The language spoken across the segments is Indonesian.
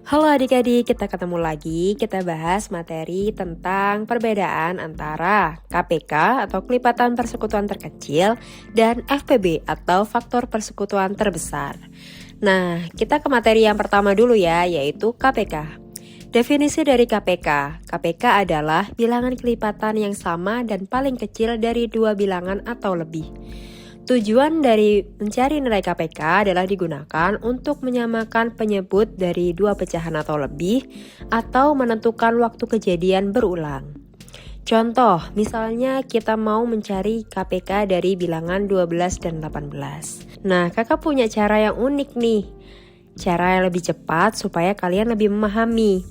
Halo adik-adik, kita ketemu lagi. Kita bahas materi tentang perbedaan antara KPK atau kelipatan persekutuan terkecil dan FPB atau faktor persekutuan terbesar. Nah, kita ke materi yang pertama dulu ya, yaitu KPK. Definisi dari KPK. KPK adalah bilangan kelipatan yang sama dan paling kecil dari dua bilangan atau lebih. Tujuan dari mencari nilai KPK adalah digunakan untuk menyamakan penyebut dari dua pecahan atau lebih atau menentukan waktu kejadian berulang. Contoh, misalnya kita mau mencari KPK dari bilangan 12 dan 18. Nah, kakak punya cara yang unik nih. Cara yang lebih cepat supaya kalian lebih memahami.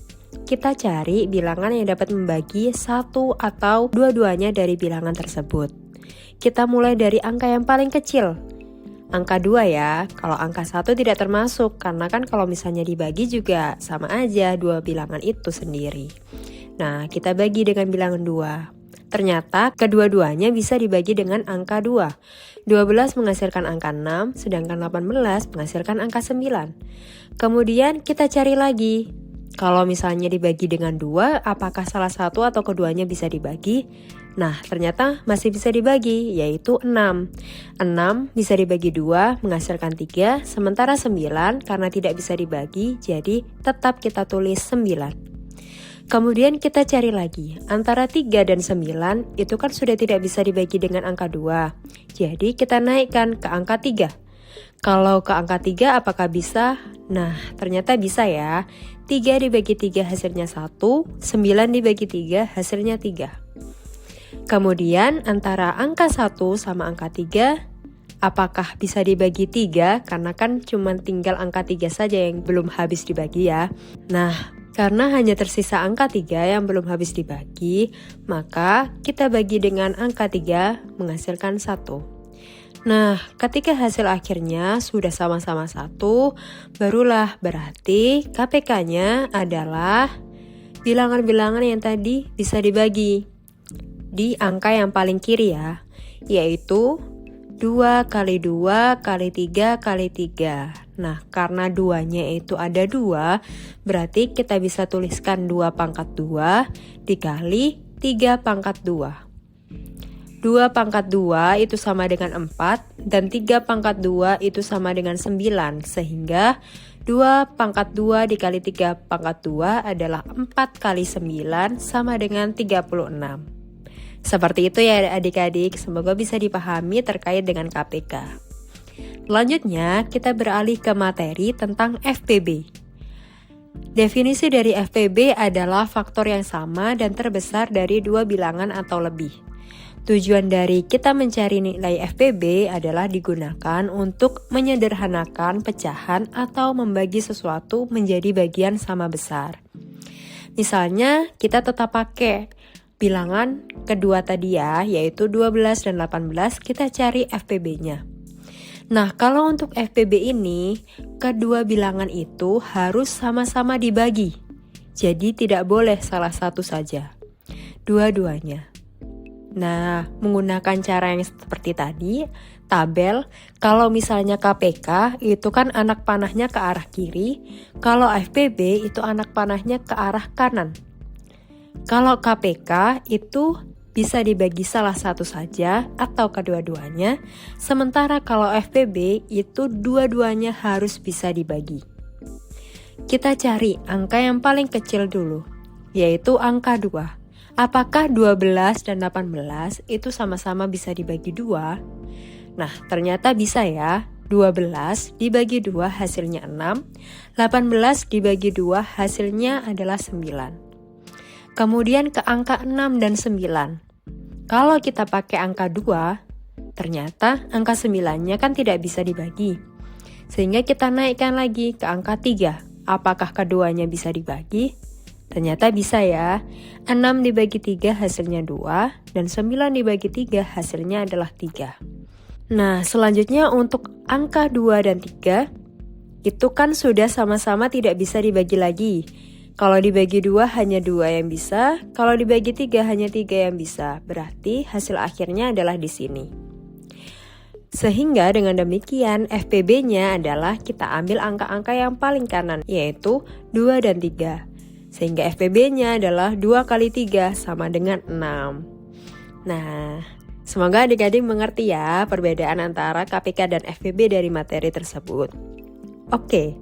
Kita cari bilangan yang dapat membagi satu atau dua-duanya dari bilangan tersebut. Kita mulai dari angka yang paling kecil. Angka 2 ya, kalau angka 1 tidak termasuk, karena kan kalau misalnya dibagi juga sama aja dua bilangan itu sendiri. Nah, kita bagi dengan bilangan 2. Ternyata kedua-duanya bisa dibagi dengan angka 2. 12 menghasilkan angka 6, sedangkan 18 menghasilkan angka 9. Kemudian kita cari lagi. Kalau misalnya dibagi dengan 2, apakah salah satu atau keduanya bisa dibagi? Nah, ternyata masih bisa dibagi, yaitu 6. 6 bisa dibagi 2, menghasilkan 3, sementara 9 karena tidak bisa dibagi, jadi tetap kita tulis 9. Kemudian kita cari lagi, antara 3 dan 9 itu kan sudah tidak bisa dibagi dengan angka 2. Jadi kita naikkan ke angka 3. Kalau ke angka 3 apakah bisa? Nah, ternyata bisa ya. 3 dibagi 3 hasilnya 1, 9 dibagi 3 hasilnya 3. Kemudian antara angka 1 sama angka 3, apakah bisa dibagi 3? Karena kan cuma tinggal angka 3 saja yang belum habis dibagi ya. Nah, karena hanya tersisa angka 3 yang belum habis dibagi, maka kita bagi dengan angka 3 menghasilkan 1. Nah, ketika hasil akhirnya sudah sama-sama 1, barulah berarti KPK-nya adalah bilangan-bilangan yang tadi bisa dibagi di angka yang paling kiri ya, yaitu 2 kali 2 kali 3 kali 3. Nah, karena 2-nya itu ada 2, berarti kita bisa tuliskan 2 pangkat 2 dikali 3 pangkat 2. 2 pangkat 2 itu sama dengan 4, dan 3 pangkat 2 itu sama dengan 9, sehingga 2 pangkat 2 dikali 3 pangkat 2 adalah 4 kali 9 sama dengan 36. Seperti itu ya adik-adik, semoga bisa dipahami terkait dengan KPK. Selanjutnya kita beralih ke materi tentang FPB. Definisi dari FPB adalah faktor yang sama dan terbesar dari dua bilangan atau lebih. Tujuan dari kita mencari nilai FPB adalah digunakan untuk menyederhanakan pecahan atau membagi sesuatu menjadi bagian sama besar. Misalnya kita tetap pakai bilangan kedua tadi ya, yaitu 12 dan 18, kita cari FPB-nya. Nah, kalau untuk FPB ini, kedua bilangan itu harus sama-sama dibagi. Jadi tidak boleh salah satu saja, dua-duanya. Nah, menggunakan cara yang seperti tadi, tabel, kalau misalnya KPK itu kan anak panahnya ke arah kiri, kalau FPB itu anak panahnya ke arah kanan. Kalau KPK itu bisa dibagi salah satu saja atau kedua-duanya, sementara kalau FPB itu dua-duanya harus bisa dibagi. Kita cari angka yang paling kecil dulu, yaitu angka 2. Apakah 12 dan 18 itu sama-sama bisa dibagi 2? Nah, ternyata bisa ya. 12 dibagi 2 hasilnya 6, 18 dibagi 2 hasilnya adalah 9. Kemudian ke angka 6 dan 9. Kalau kita pakai angka 2, ternyata angka 9-nya kan tidak bisa dibagi. Sehingga kita naikkan lagi ke angka 3. Apakah keduanya bisa dibagi? Ternyata bisa ya. 6 dibagi 3 hasilnya 2, dan 9 dibagi 3 hasilnya adalah 3. Nah, selanjutnya untuk angka 2 dan 3, itu kan sudah sama-sama tidak bisa dibagi lagi. Kalau dibagi 2 hanya 2 yang bisa, kalau dibagi 3 hanya 3 yang bisa. Berarti hasil akhirnya adalah di sini. Sehingga dengan demikian FPB-nya adalah kita ambil angka-angka yang paling kanan, yaitu 2 dan 3. Sehingga FPB-nya adalah 2 kali 3 sama dengan 6. Nah, semoga adik-adik mengerti ya perbedaan antara KPK dan FPB dari materi tersebut. Oke,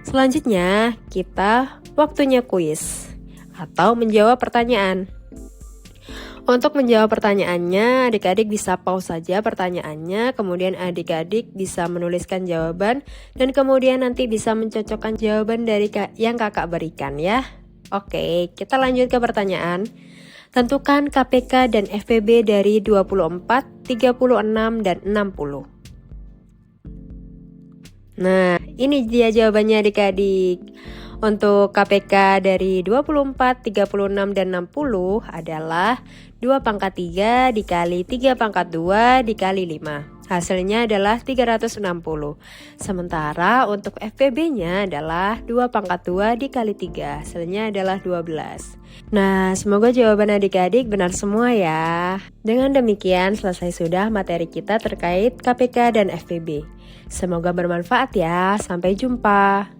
selanjutnya kita waktunya kuis atau menjawab pertanyaan. Untuk menjawab pertanyaannya, adik-adik bisa pause saja pertanyaannya, kemudian adik-adik bisa menuliskan jawaban, dan kemudian nanti bisa mencocokkan jawaban dari yang kakak berikan ya. Oke, kita lanjut ke pertanyaan. Tentukan KPK dan FPB dari 24, 36, dan 60. Nah, ini dia jawabannya adik-adik. Untuk KPK dari 24, 36, dan 60 adalah 2 pangkat 3 dikali 3 pangkat 2 dikali 5. Hasilnya adalah 360. Sementara untuk FPB-nya adalah 2 pangkat 2 dikali 3. Hasilnya adalah 12. Nah, semoga jawaban adik-adik benar semua ya. Dengan demikian selesai sudah materi kita terkait KPK dan FPB. Semoga bermanfaat ya. Sampai jumpa.